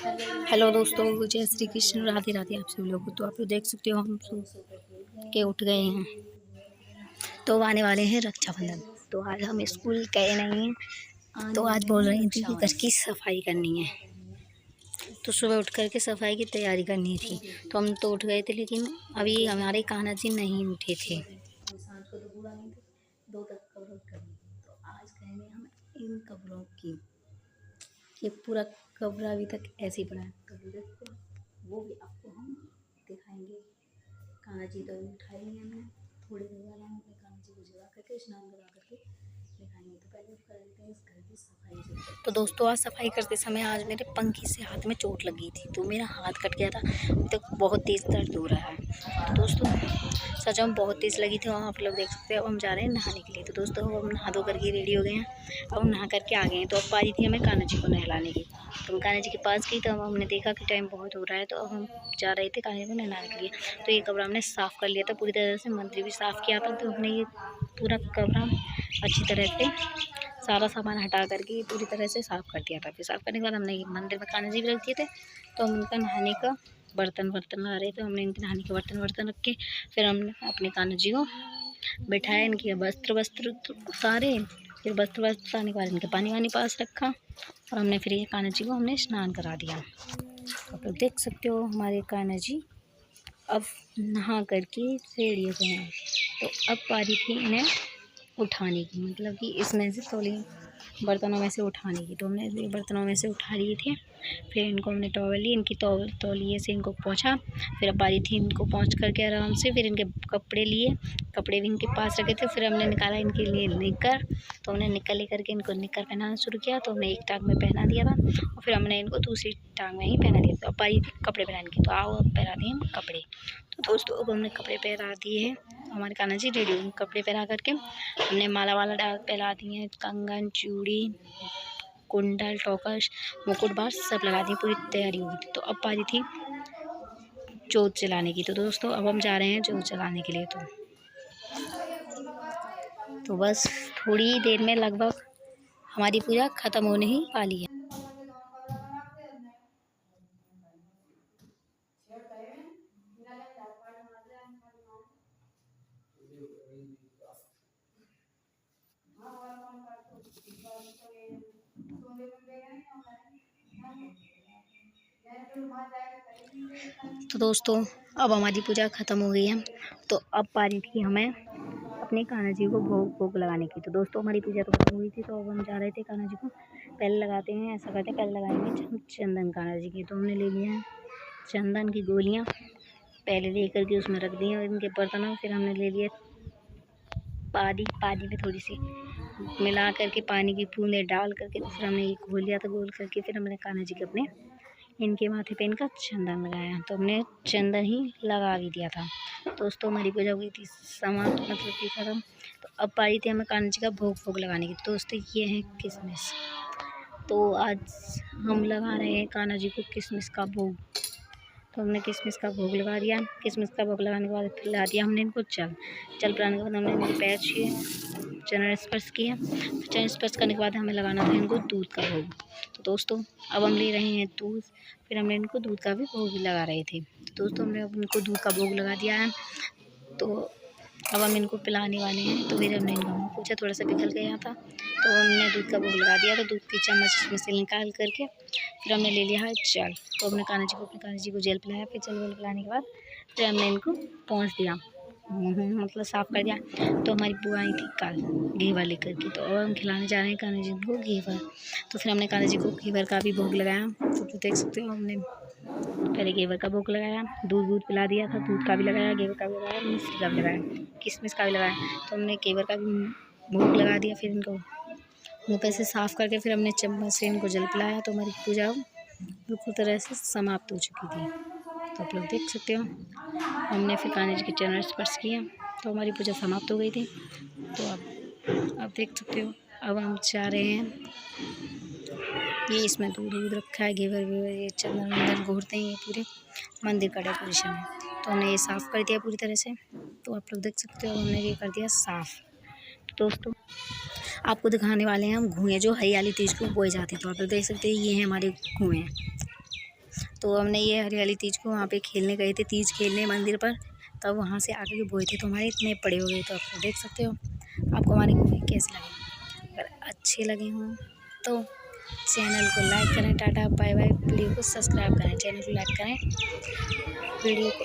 Hello दोस्तों, जय श्री कृष्ण, राधे राधे आप सभी लोग। तो आप लोग देख सकते हो हम सो के उठ गए हैं। तो आने वाले हैं रक्षाबंधन। तो आज हम स्कूल गए नहीं हैं। तो आज बोल रही थी कि घर की सफाई करनी है। तो सुबह उठ कर के सफाई की तैयारी करनी थी। तो हम तो उठ गए थे, लेकिन अभी हमारे कान्हा जी नहीं उठे थे। दो तक कवर करनी। तो आज कहेंगे हम इन कपड़ों की। ये पूरा कपड़ा अभी तक ऐसे ही पड़ा है। कभी देखो वो भी आपको हम दिखाएंगे। कान्हा जी तो उठाए नहीं हमने, थोड़ी देर बाद हम अपने कान्हा जी को जगा करके स्नान करा करके दिखाएंगे। तो पहले कर लेते हैं इस घर की सफाई से। तो दोस्तों, आज सफाई करते समय आज मेरे पंखी से हाथ में चोट लगी थी, तो मेरा हाथ कट गया था। अभी तक बहुत तेज़ दर्द हो रहा है। तो दोस्तों, सच में बहुत तेज़ लगी थी। और आप लोग देख सकते हैं। अब हम जा रहे हैं नहाने के लिए। तो दोस्तों, हम नहा धो करके रेडी हो गए हैं। अब हम नहा करके आ गए हैं। तो अब पारी थी हमें कान्हा जी को नहलाने की। तो हम कान्हा जी के पास गई। तो हमने देखा कि टाइम बहुत हो रहा है। तो अब हम जा रहे थे कान्हा जी को नहलाने के लिए। तो ये कपड़ा हमने साफ़ कर लिया था पूरी तरह से, मंदिर भी साफ़ किया था। तो हमने ये पूरा कपड़ा अच्छी तरह से सारा सामान हटा करके पूरी तरह से साफ़ कर दिया था। फिर साफ़ करने के बाद हमने मंदिर में कान्हा जी भी रख दिए थे। तो हम उनका नहाने का बर्तन ला रहे थे। हमने इनके नहाने के बर्तन रख के फिर हमने अपने कान्हा जी को बैठाया। इनके वस्त्र उतारे। फिर वस्त्र उतारने के बाद इनके पानी वानी पास रखा। और हमने फिर ये कान्हा जी को हमने स्नान करा दिया। आप लोग देख सकते हो हमारे कान्हा जी अब नहा करके रेडी हो गए हैं। तो अब पारी थी इन्हें उठाने की, मतलब कि इसमें से थोड़ी बर्तनों में से उठाने की। तो हमने ये बर्तनों में से उठा लिए थे। फिर इनको हमने टॉवल ली, इनकी तौलिए से इनको पोंछा। फिर अब बारी थी इनको पोंछ करके आराम से। फिर इनके कपड़े लिए, कपड़े भी इनके पास रखे थे। फिर हमने निकाला इनके लिए निक्कर। तो हमने निक्कर लेकर के इनको निक्कर पहनाना शुरू किया। तो हमने एक टांग में पहना दिया था और फिर हमने इनको दूसरी टांग में ही पहना दिया था। अब बारी थी कपड़े पहनाने की। तो आओ अब पहना दिए हम कपड़े। तो दोस्तों, अब हमने कपड़े पहना दिए हैं। हमारे कान्हा जी रेडी हो। कपड़े पहना करके हमने माला वाला पहना दिए हैं, कंगन, चूड़ी, कुंडल, टोकस, मुकुट बार सब लगा दी। पूरी तैयारी हुई थी। तो अब पारी थी जोत जलाने की। तो दोस्तों, अब हम जा रहे हैं जोत जलाने के लिए। तो बस थोड़ी देर में लगभग हमारी पूजा ख़त्म होने ही वाली है। तो दोस्तों, अब हमारी पूजा ख़त्म हो गई है। तो अब पारी थी हमें अपने कान्हा जी को भोग लगाने की। तो दोस्तों, हमारी पूजा तो खत्म हुई थी। तो अब हम जा रहे थे कान्हा जी को पहले लगाते हैं। ऐसा करते हैं, पहले लगाएंगे चंदन कान्हा जी की। तो हमने ले लिया है चंदन की गोलियां, पहले ले करके उसमें रख दी और इनके बर्तनों। फिर हमने ले लिया पानी में थोड़ी सी मिला करके पानी की बूंदें डाल करके फिर हमने ये घोल लिया था। घोल करके फिर हमने कान्हा जी के अपने इनके माथे पे इनका चंदन लगाया। तो हमने चंदन ही लगा भी दिया था। दोस्तों, हमारी पूजा हुई थी समाप्त, मतलब कि खत्म। तो अब पारी थी हमें कान्हा जी का भोग लगाने की। दोस्तों, ये है किशमिश। तो आज हम लगा रहे हैं कान्हा जी को किशमिश का भोग। तो हमने किशमिश का भोग लगा दिया। किशमिश का भोग लगाने के बाद पिला दिया हमने इनको जल पिलाने के बाद हमने इनके पैर छुए, चरण स्पर्श किया। चरण स्पर्श करने के बाद हमें लगाना था इनको दूध का भोग। तो दोस्तों, अब हम ले रहे हैं दूध। फिर हमने इनको दूध का भी भोग लगा रहे थे। तो दोस्तों, हमने अब इनको दूध का भोग लगा दिया है। तो अब हम इनको पिलाने वाले हैं। तो फिर हमने इनको पूछा, थोड़ा सा पिघल गया था। तो हमने दूध का भोग लगा दिया। तो दूध की चम्मच इसमें से निकाल करके फिर हमने ले लिया है जल। तो हमने अपने कान्हा जी को जल पिलाया। फिर जल पिलाने के बाद फिर हमने इनको पोंछ दिया, मतलब साफ़ कर दिया। तो हमारी बुआ आई थी कल घेवर लेकर के। तो अब हम खिलाने जा रहे हैं कान्हा जी को घेवर। तो फिर हमने कान्हा जी को घेवर का भी भोग लगाया। तो देख सकते हो, हमने पहले घेवर का भोग लगाया, दूध पिला दिया था, दूध का भी लगाया, घेवर का भी लगाया, मिश्री का भी लगाया, किशमिश का भी लगाया। तो हमने घेवर का भी भोग लगा दिया। फिर इनको मुँह पे से साफ़ करके फिर हमने चम्मच से इनको जल पिलाया। तो हमारी पूजा बिल्कुल तरह से समाप्त हो चुकी थी। तो आप लोग देख सकते हो, हमने फिर कान्हा जी के चरण स्पर्श किया। तो हमारी पूजा समाप्त हो गई थी। तो आप देख सकते हो, अब हम जा रहे हैं। ये इसमें दूध रखा है, घेवर वेवर, ये चंदन वंदन घोरते हैं। ये पूरे मंदिर का डेकोरेशन है। तो हमने ये साफ़ कर दिया पूरी तरह से। तो आप लोग देख सकते हो, हमने ये कर दिया साफ़। दोस्तों, आपको दिखाने वाले हैं हम कुएँ जो हरियाली तेज को बोए जाते हैं। तो आप लोग देख सकते हैं, ये हैं हमारे कुएँ। तो हमने ये हरियाली तीज को वहाँ पे खेलने गए थे, तीज खेलने मंदिर पर, तब वहाँ से आके के बोए थे, तो हमारे इतने बड़े हो गए। तो आप देख सकते हो। आपको हमारे बोए कैसे लगे? अगर अच्छे लगे हों तो चैनल को लाइक करें। Tata bye bye. वीडियो को सब्सक्राइब करें, चैनल को लाइक करें, वीडियो को